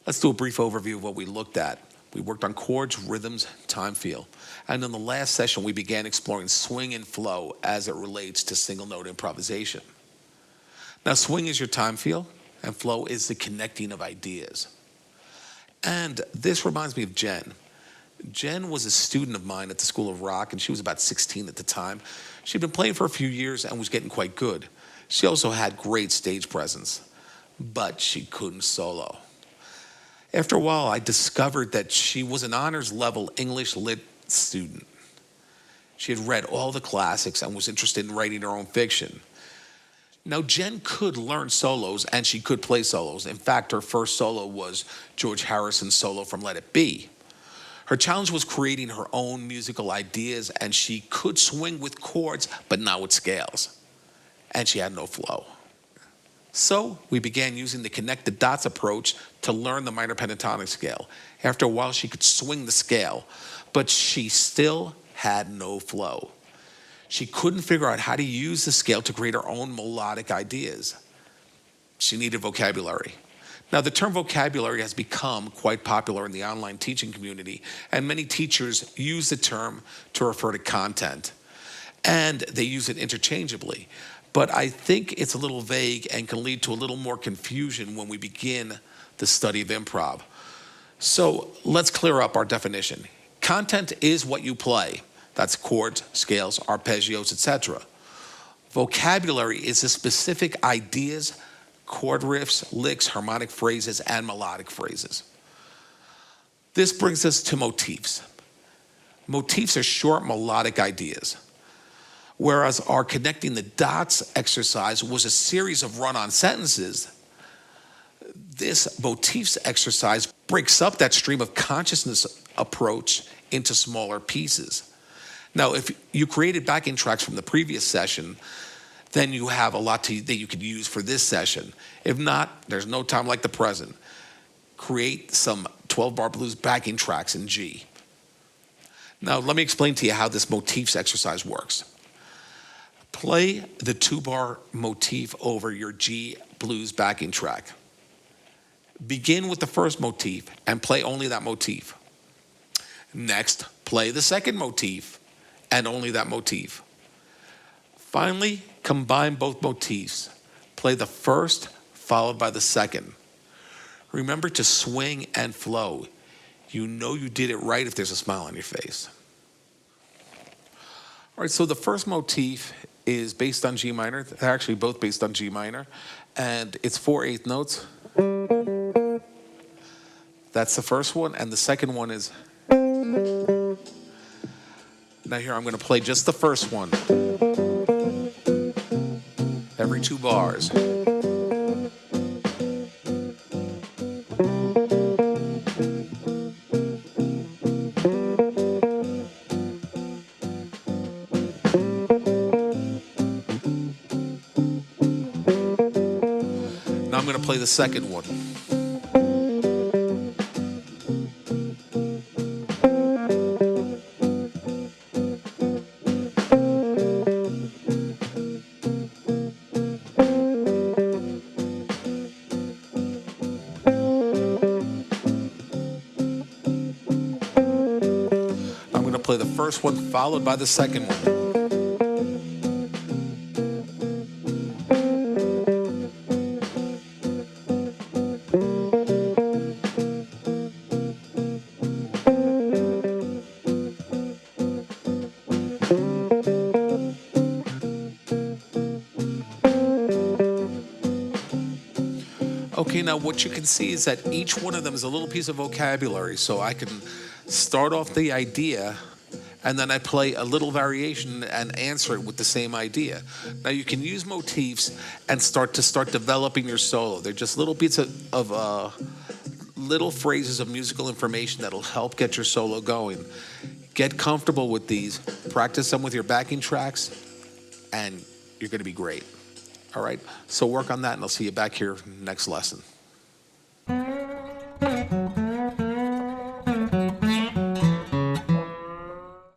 Let's do a brief overview of what we looked at. We worked on chords, rhythms, time feel. And in the last session, we began exploring swing and flow as it relates to single note improvisation. Now, swing is your time feel, and flow is the connecting of ideas. And this reminds me of Jen. Jen was a student of mine at the School of Rock, and she was about 16 at the time. She'd been playing for a few years and was getting quite good. She also had great stage presence, but she couldn't solo. After a while, I discovered that she was an honors level English lit student. She had read all the classics and was interested in writing her own fiction. Now, Jen could learn solos and she could play solos. In fact, her first solo was George Harrison's solo from Let It Be. Her challenge was creating her own musical ideas, and she could swing with chords, but not with scales. And she had no flow. So we began using the connect the dots approach to learn the minor pentatonic scale. After a while, she could swing the scale, but she still had no flow. She couldn't figure out how to use the scale to create her own melodic ideas. She needed vocabulary. Now, the term vocabulary has become quite popular in the online teaching community, and many teachers use the term to refer to content, and they use it interchangeably. But I think it's a little vague and can lead to a little more confusion when we begin the study of improv. So let's clear up our definition. Content is what you play. That's chords, scales, arpeggios, etc. Vocabulary is the specific ideas, chord riffs, licks, harmonic phrases, and melodic phrases. This brings us to motifs. Motifs are short melodic ideas, whereas our connecting the dots exercise was a series of run-on sentences. This motifs exercise breaks up that stream of consciousness approach into smaller pieces. Now, if you created backing tracks from the previous session, then you have a lot that you could use for this session. If not, there's no time like the present. Create some 12-bar blues backing tracks in G. Now, let me explain to you how this motifs exercise works. Play the 2-bar motif over your G blues backing track. Begin with the first motif and play only that motif. Next, play the second motif and only that motif. Finally, combine both motifs. Play the first followed by the second. Remember to swing and flow. You know you did it right if there's a smile on your face. All right, so the first motif is based on G minor. They're actually both based on G minor. And it's 4/8 notes. That's the first one. And the second one is... Now here I'm going to play just the first one. Every 2 bars. Now I'm going to play the second one. Play the first one followed by the second one. Okay, now what you can see is that each one of them is a little piece of vocabulary, so I can start off the idea and then I play a little variation and answer it with the same idea. Now you can use motifs and start developing your solo. They're just little bits of little phrases of musical information that'll help get your solo going. Get comfortable with these, practice them with your backing tracks, and you're gonna be great. All right, so work on that and I'll see you back here next lesson.